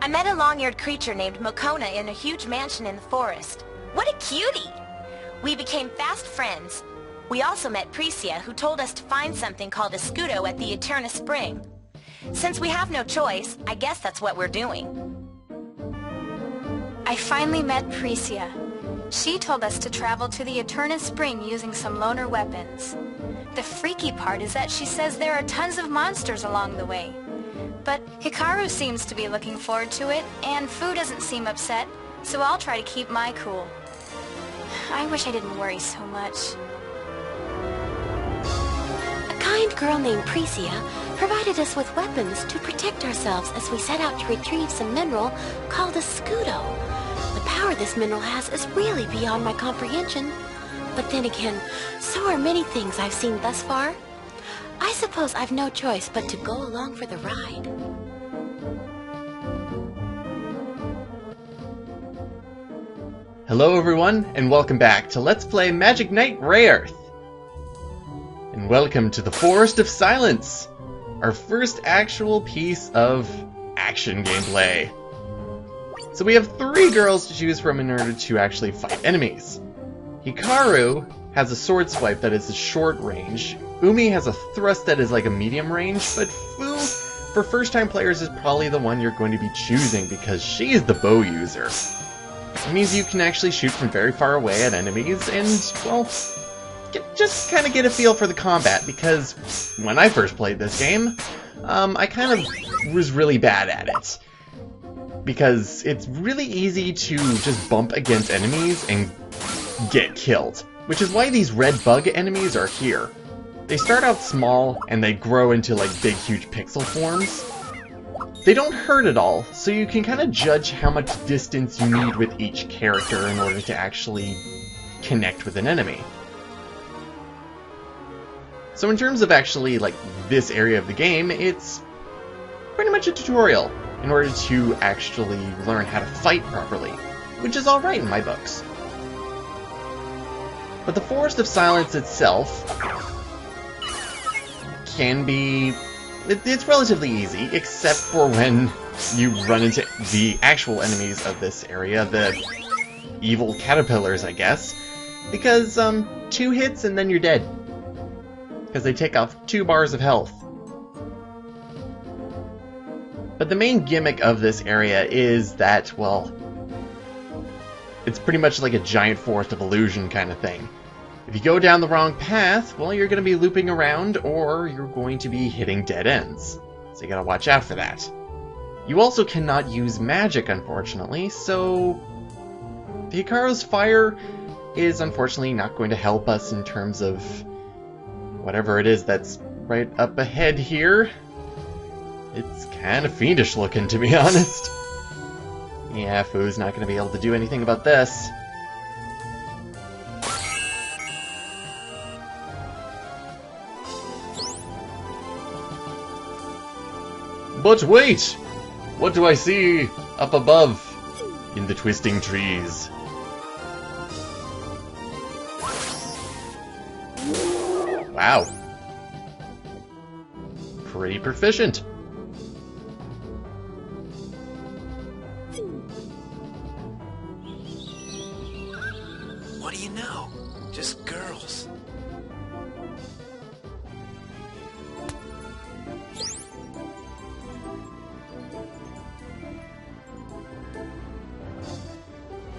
I met a long-eared creature named Mokona in a huge mansion in the forest. What a cutie! We became fast friends. We also met Precia, who told us to find something called a scudo at the Eterna Spring. Since we have no choice, I guess that's what we're doing. I finally met Precia. She told us to travel to the Eterna Spring using some loner weapons. The freaky part is that she says there are tons of monsters along the way. But Hikaru seems to be looking forward to it, and Fu doesn't seem upset, so I'll try to keep my cool. I wish I didn't worry so much. A kind girl named Precia provided us with weapons to protect ourselves as we set out to retrieve some mineral called a scudo. The power this mineral has is really beyond my comprehension. But then again, so are many things I've seen thus far. I suppose I've no choice but to go along for the ride. Hello everyone, and welcome back to Let's Play Magic Knight Rayearth. And welcome to the Forest of Silence, our first actual piece of action gameplay. So we have 3 girls to choose from in order to actually fight enemies. Hikaru has a sword swipe that is a short range. Umi has a thrust that is like a medium range, but Fu, for first-time players, is probably the one you're going to be choosing because she is the bow user. It means you can actually shoot from very far away at enemies and, well, just kind of get a feel for the combat, because when I first played this game, I kind of was really bad at it. Because it's really easy to just bump against enemies and get killed, which is why these red bug enemies are here. They start out small and they grow into like big huge pixel forms. They don't hurt at all, so you can kind of judge how much distance you need with each character in order to actually connect with an enemy. So in terms of actually like this area of the game, it's pretty much a tutorial in order to actually learn how to fight properly, which is alright in my books. But the Forest of Silence itself can be... it's relatively easy, except for when you run into the actual enemies of this area, the evil caterpillars, I guess, because 2 hits and then you're dead. Because they take off 2 bars of health. But the main gimmick of this area is that, well, it's pretty much like a giant forest of illusion kind of thing. If you go down the wrong path, well, you're going to be looping around, or you're going to be hitting dead ends. So you gotta watch out for that. You also cannot use magic, unfortunately, so Hikaru's fire is unfortunately not going to help us in terms of whatever it is that's right up ahead here. It's kind of fiendish looking, to be honest. Yeah, Fu's not going to be able to do anything about this. But wait! What do I see up above in the twisting trees? Wow. Pretty proficient. What do you know? Just girls.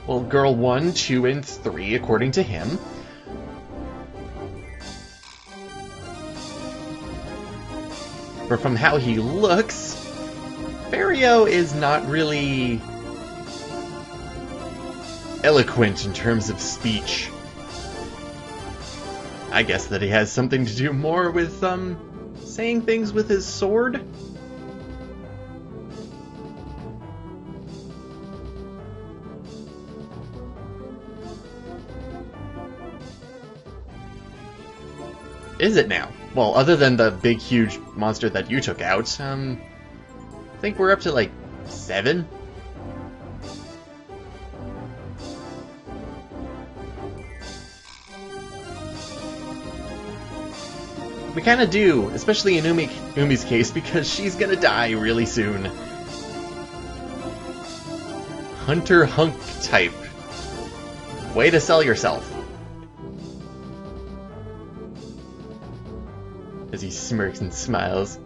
Well, girl 1, 2, and 3, according to him. But from how he looks, Fario is not really eloquent in terms of speech. I guess that he has something to do more with, saying things with his sword? Is it now? Well, other than the big, huge monster that you took out, I think we're up to, like, 7? We kinda do, especially in Umi's case, because she's gonna die really soon. Hunter Hunk type. Way to sell yourself. As he smirks and smiles.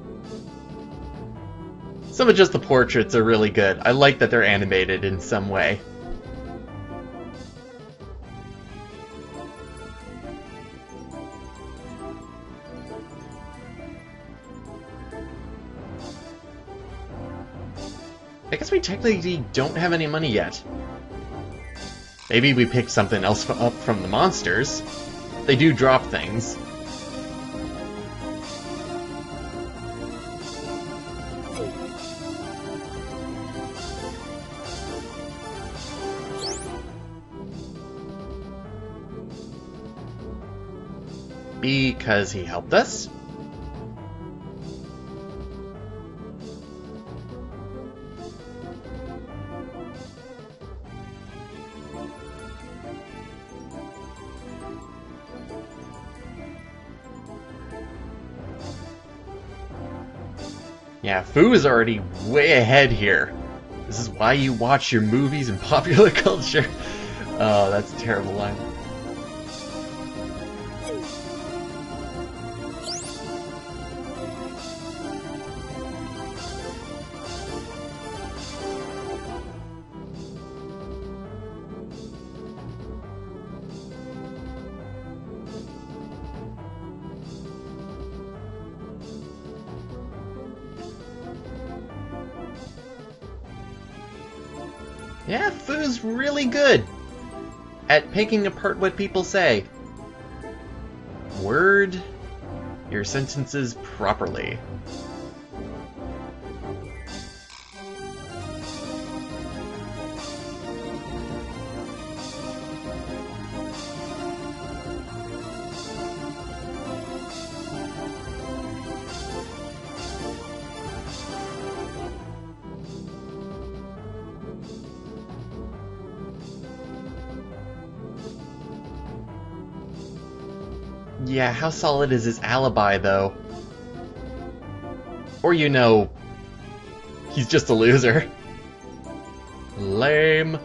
Some of just the portraits are really good. I like that they're animated in some way. I guess we technically don't have any money yet. Maybe we picked something else up from the monsters. They do drop things. Because he helped us. Yeah, Fu is already way ahead here. This is why you watch your movies and popular culture. Oh, that's a terrible line. Yeah, Fu's really good at picking apart what people say. Word your sentences properly. Yeah, how solid is his alibi, though? Or, you know, he's just a loser. Lame.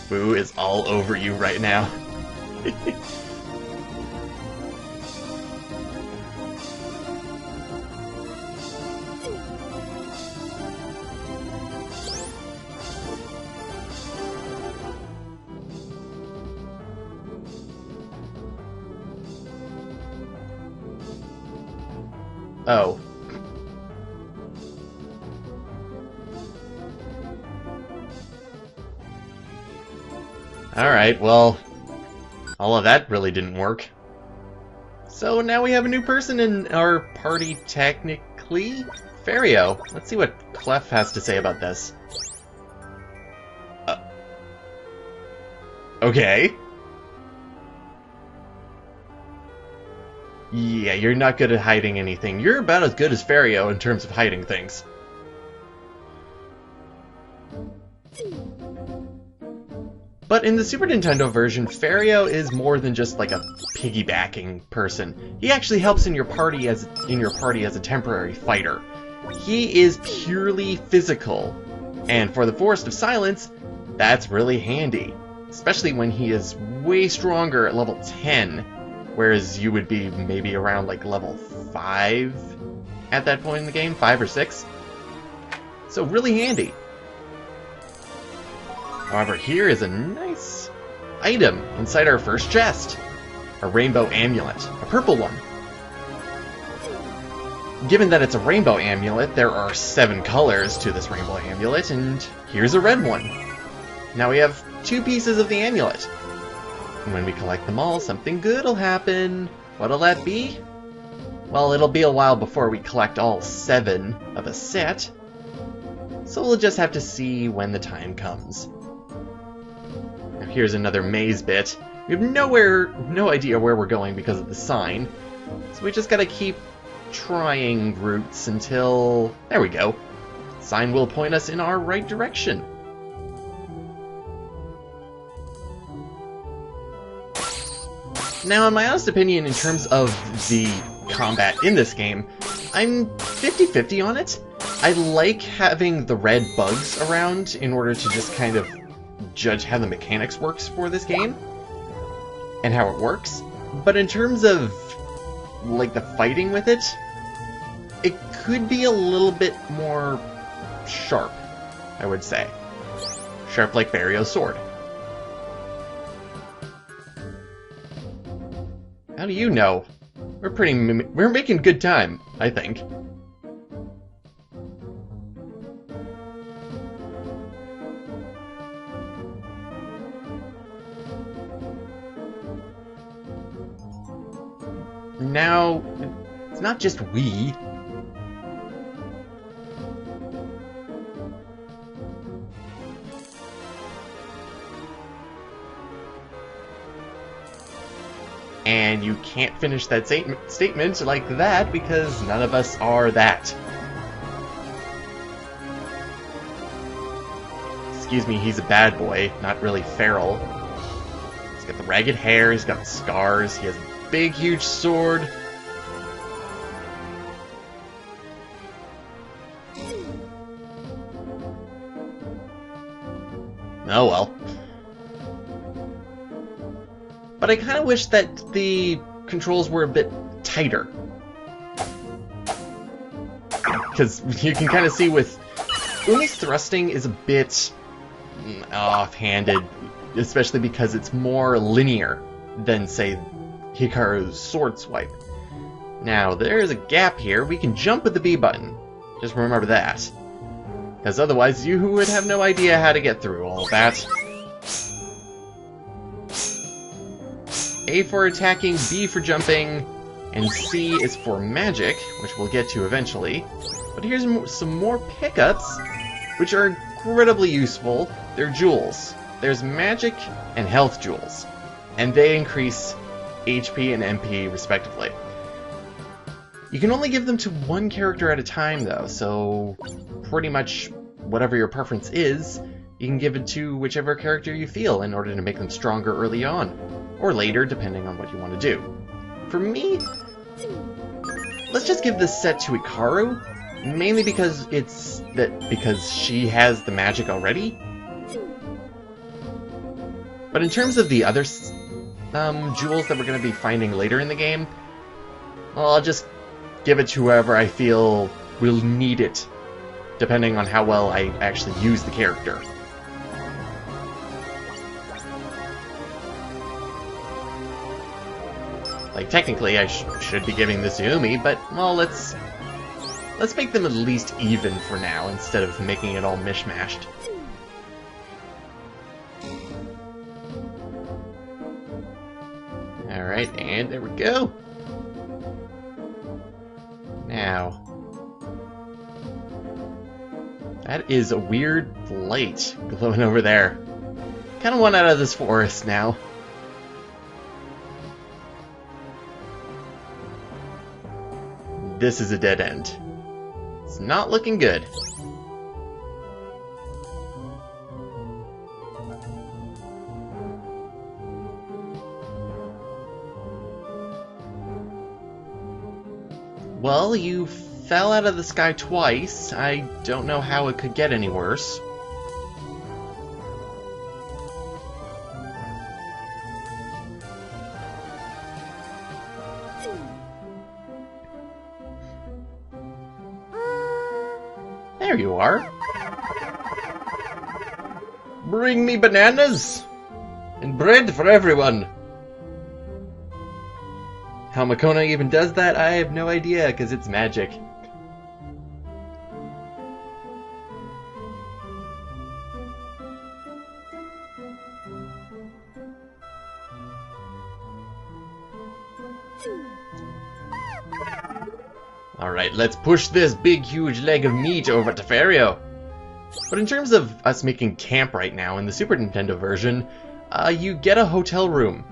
Fu is all over you right now. Oh. Alright, well, all of that really didn't work. So now we have a new person in our party, technically. Fario. Let's see what Clef has to say about this. Okay. Yeah, you're not good at hiding anything. You're about as good as Fario in terms of hiding things. But in the Super Nintendo version, Fario is more than just like a piggybacking person. He actually helps in your party as a temporary fighter. He is purely physical, and for the Forest of Silence, that's really handy, especially when he is way stronger at level 10. Whereas you would be maybe around like level 5 at that point in the game, 5 or 6. So really handy. However, here is a nice item inside our first chest. A rainbow amulet, a purple one. Given that it's a rainbow amulet, there are 7 colors to this rainbow amulet, and here's a red one. Now we have 2 pieces of the amulet. And when we collect them all, something good will happen. What'll that be? Well, it'll be a while before we collect all 7 of a set. So we'll just have to see when the time comes. Now here's another maze bit. We have no idea where we're going because of the sign. So we just gotta keep trying routes until... There we go. The sign will point us in our right direction. Now, in my honest opinion, in terms of the combat in this game, I'm 50-50 on it. I like having the red bugs around in order to just kind of judge how the mechanics works for this game and how it works. But in terms of like the fighting with it, it could be a little bit more sharp, I would say. Sharp like Barrio's sword. How do you know? We're making good time, I think. Now, it's not just we. And you can't finish that statement like that because none of us are that. Excuse me, he's a bad boy, not really feral. He's got the ragged hair, he's got the scars, he has a big, huge sword. Oh well. But I kind of wish that the controls were a bit tighter. Because you can kind of see with Umi's thrusting is a bit off-handed, especially because it's more linear than, say, Hikaru's sword swipe. Now, there's a gap here. We can jump with the B button. Just remember that. Because otherwise you would have no idea how to get through all that. A for attacking, B for jumping, and C is for magic, which we'll get to eventually. But here's some more pickups, which are incredibly useful. They're jewels. There's magic and health jewels, and they increase HP and MP respectively. You can only give them to one character at a time though, so pretty much whatever your preference is, you can give it to whichever character you feel in order to make them stronger early on, or later, depending on what you want to do. For me, let's just give this set to Hikaru, mainly because because she has the magic already. But in terms of the other jewels that we're going to be finding later in the game, well, I'll just give it to whoever I feel will need it, depending on how well I actually use the character. Like, technically, I should be giving this to Umi, but, well, let's make them at least even for now, instead of making it all mishmashed. Alright, and there we go. Now, that is a weird light glowing over there. Kinda want out of this forest now. This is a dead end. It's not looking good. Well, you fell out of the sky twice. I don't know how it could get any worse. There you are. Bring me bananas! And bread for everyone! How Makona even does that, I have no idea, because it's magic. Alright, let's push this big huge leg of meat over to Ferio. But in terms of us making camp right now, in the Super Nintendo version, you get a hotel room.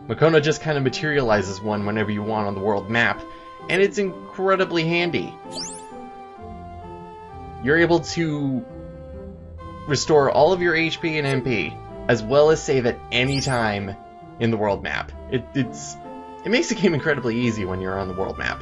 Makona just kind of materializes one whenever you want on the world map, and it's incredibly handy. You're able to restore all of your HP and MP, as well as save at any time in the world map. It makes the game incredibly easy when you're on the world map.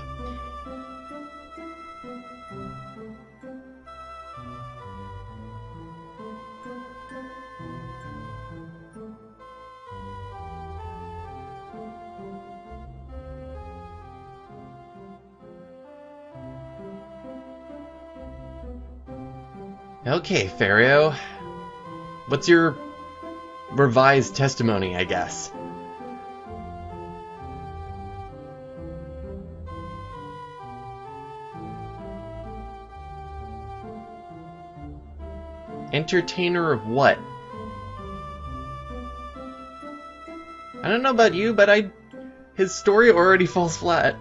Okay, Pharaoh. What's your revised testimony, I guess? Entertainer of what? I don't know about you, but his story already falls flat.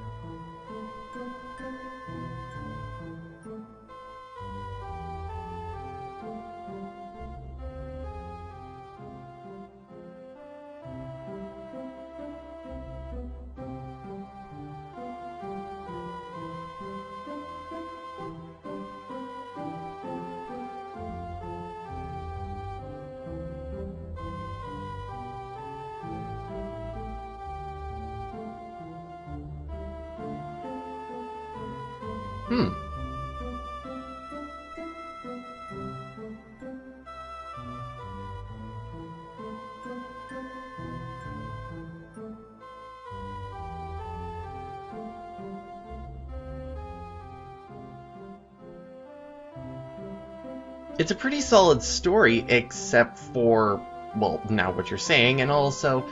It's a pretty solid story, except for, well, now what you're saying, and also,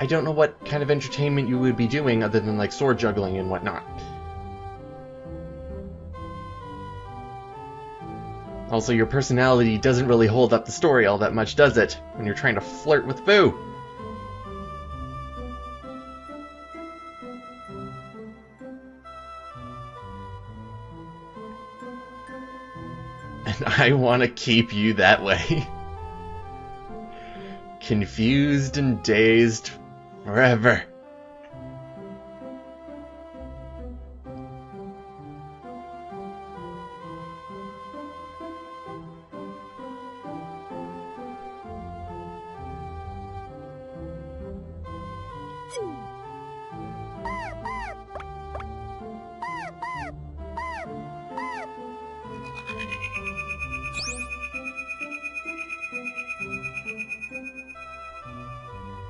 I don't know what kind of entertainment you would be doing other than, like, sword juggling and whatnot. Also, your personality doesn't really hold up the story all that much, does it? When you're trying to flirt with Boo. And I want to keep you that way. Confused and dazed forever.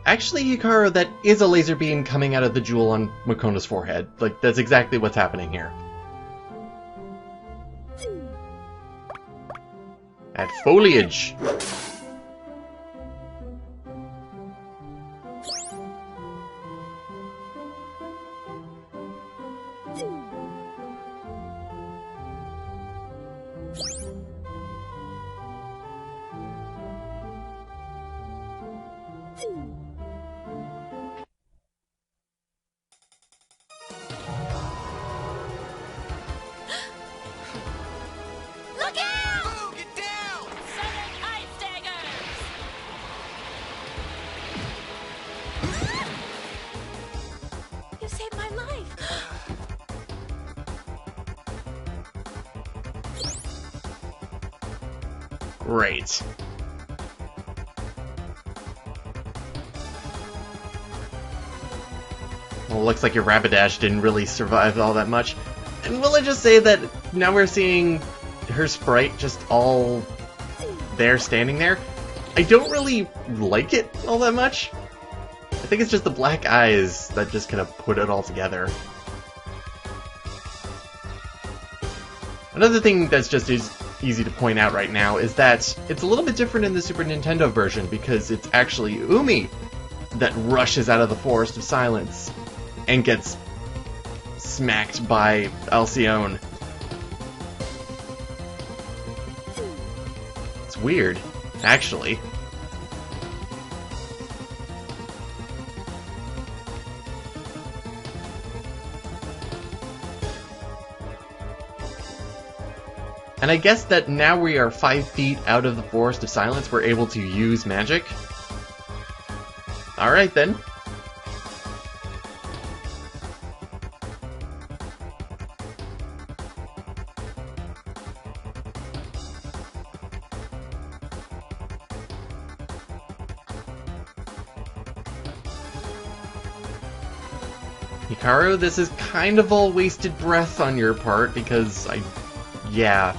Actually, Hikaru, that is a laser beam coming out of the jewel on Mokona's forehead. Like, that's exactly what's happening here. That foliage! Look out! Boo, get down! Sudden ice daggers! You saved my life! Great. Well, looks like your Rapidash didn't really survive all that much. And will I just say that now we're seeing her sprite just all there, standing there? I don't really like it all that much. I think it's just the black eyes that just kind of put it all together. Another thing that's just easy to point out right now is that it's a little bit different in the Super Nintendo version because it's actually Umi that rushes out of the Forest of Silence and gets smacked by Alcyone. It's weird, actually. And I guess that now we are 5 feet out of the Forest of Silence, we're able to use magic. Alright then. Hikaru, this is kind of all wasted breath on your part, because yeah.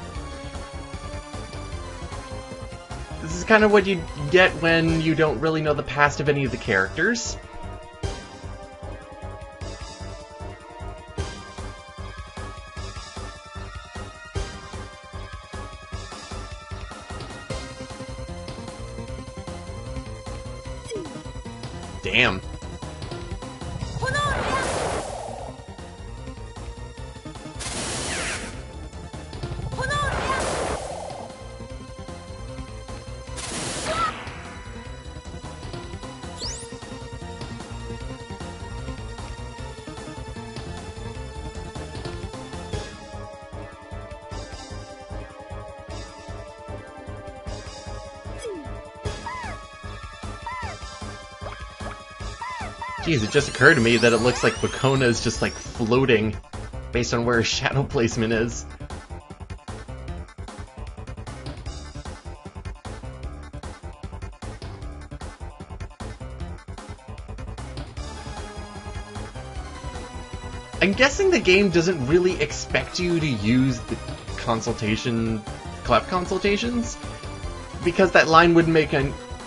This is kind of what you get when you don't really know the past of any of the characters. Damn. Jeez, it just occurred to me that it looks like Mokona is just like floating based on where his shadow placement is. I'm guessing the game doesn't really expect you to use the clef consultations, because that line wouldn't make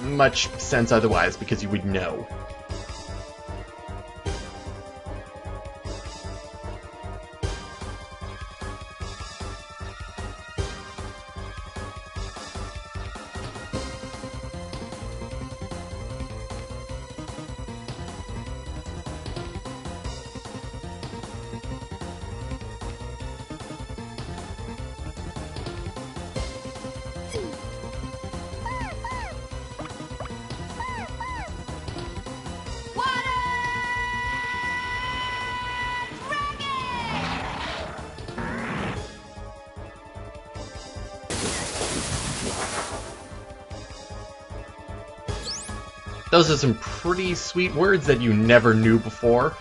much sense otherwise, because you would know. Those are some pretty sweet words that you never knew before.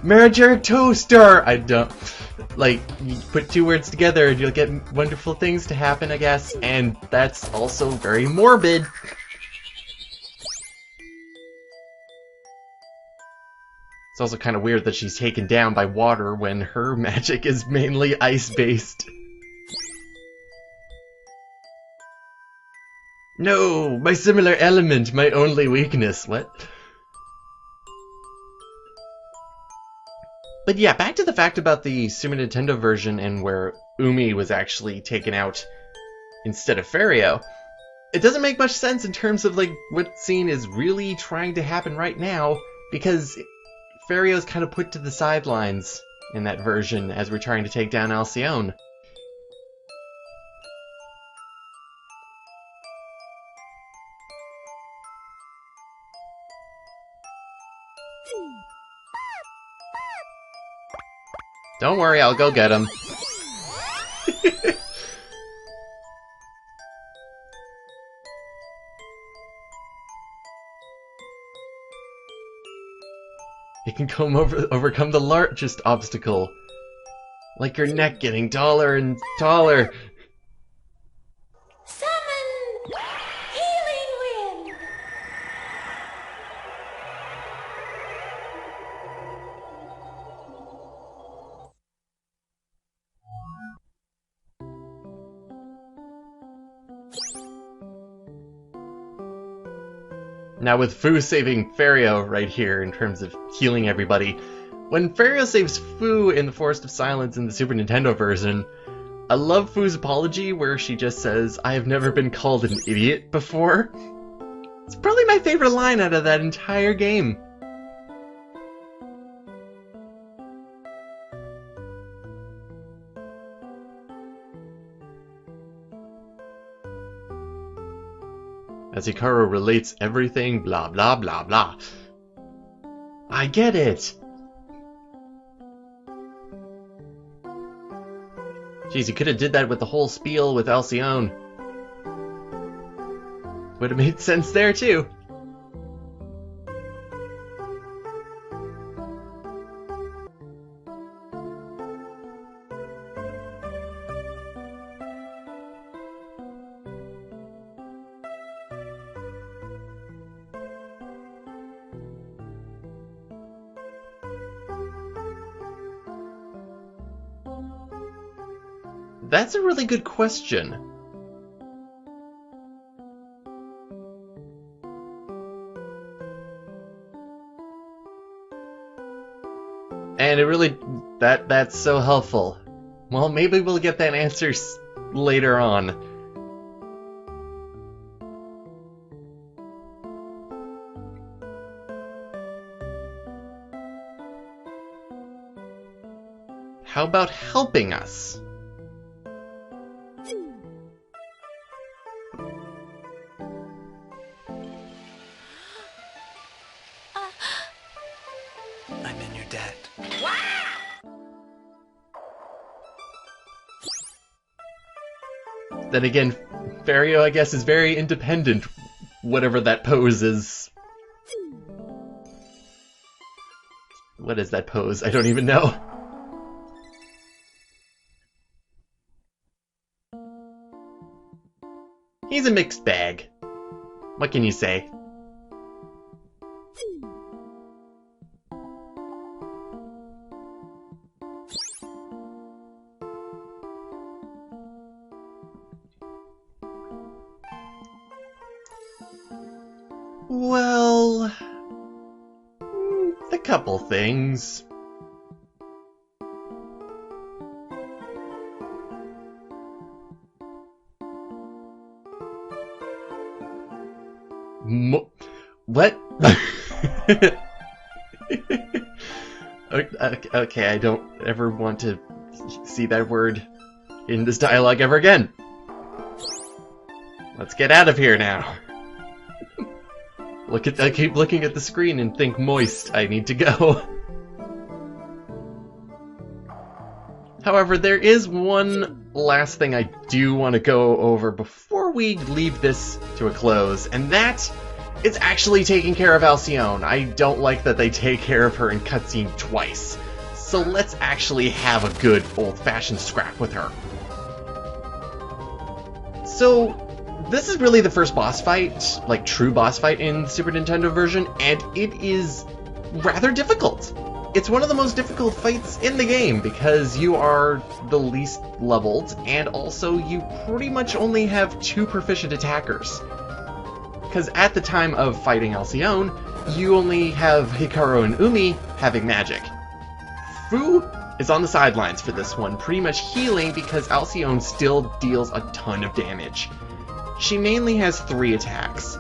Marriage toaster! I don't... Like, you put two words together and you'll get wonderful things to happen, I guess. And that's also very morbid. It's also kind of weird that she's taken down by water when her magic is mainly ice-based. No, my similar element, my only weakness. What? But yeah, back to the fact about the Super Nintendo version and where Umi was actually taken out instead of Fario. It doesn't make much sense in terms of like what scene is really trying to happen right now, because Fario's kind of put to the sidelines in that version as we're trying to take down Alcyone. Don't worry, I'll go get him. You can overcome the largest obstacle. Like your neck getting taller and taller. Summon Healing Wind! Now with Fu saving Fario right here in terms of healing everybody, when Fario saves Fu in the Forest of Silence in the Super Nintendo version, I love Fu's apology where she just says, "I have never been called an idiot before." It's probably my favorite line out of that entire game. As Hikaru relates everything, blah blah blah blah. I get it! Jeez, you could have did that with the whole spiel with Alcyone. Would have made sense there too. That's a really good question. And it really... That's so helpful. Well, maybe we'll get that answer later on. How about helping us? I'm in your debt. Then again, Fario, I guess, is very independent, whatever that pose is. What is that pose? I don't even know. He's a mixed bag. What can you say? Well, a couple things. What? Okay, I don't ever want to see that word in this dialogue ever again. Let's get out of here now. I keep looking at the screen and think moist. I need to go. However, there is one last thing I do want to go over before we leave this to a close, and that is actually taking care of Alcyone. I don't like that they take care of her in cutscene twice. So let's actually have a good old-fashioned scrap with her. So, this is really the first boss fight, like true boss fight in the Super Nintendo version, and it is rather difficult. It's one of the most difficult fights in the game because you are the least leveled, and also you pretty much only have 2 proficient attackers. Because at the time of fighting Alcyone, you only have Hikaru and Umi having magic. Fu is on the sidelines for this one, pretty much healing because Alcyone still deals a ton of damage. She mainly has 3 attacks.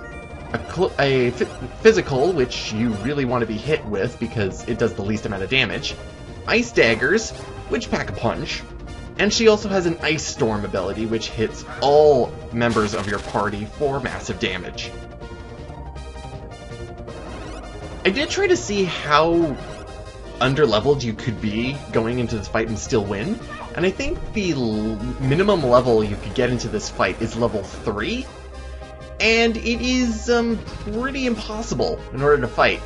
A physical, which you really want to be hit with because it does the least amount of damage. Ice daggers, which pack a punch. And she also has an Ice Storm ability, which hits all members of your party for massive damage. I did try to see how underleveled you could be going into this fight and still win, and I think the minimum level you could get into this fight is level 3, and it is pretty impossible in order to fight,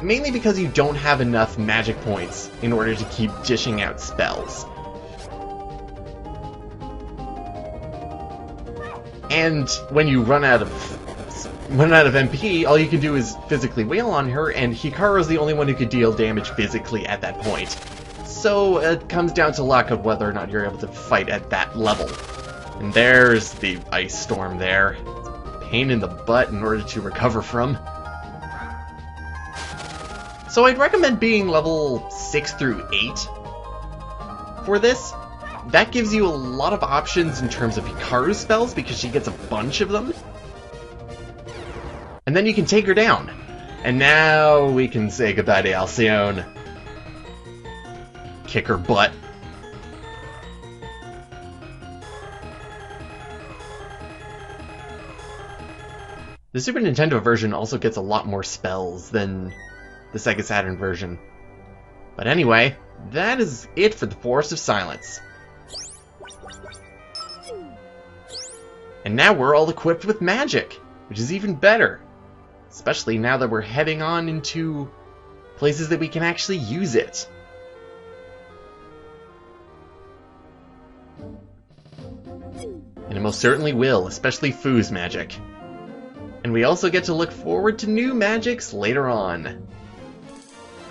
mainly because you don't have enough magic points in order to keep dishing out spells. And when you run out of MP, all you can do is physically wail on her, and Hikaru is the only one who could deal damage physically at that point. So it comes down to luck of whether or not you're able to fight at that level. And there's the Ice Storm there. It's a pain in the butt in order to recover from. So I'd recommend being level 6 through 8 for this. That gives you a lot of options in terms of Hikaru's spells, because she gets a bunch of them. And then you can take her down. And now we can say goodbye to Alcyone. Kick her butt. The Super Nintendo version also gets a lot more spells than the Sega Saturn version. But anyway, that is it for the Forest of Silence. And now we're all equipped with magic, which is even better. Especially now that we're heading on into places that we can actually use it. And it most certainly will, especially Fu's magic. And we also get to look forward to new magics later on.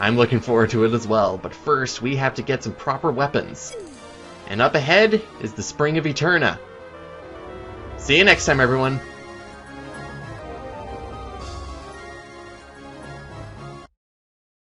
I'm looking forward to it as well, but first we have to get some proper weapons. And up ahead is the Spring of Eterna. See you next time, everyone.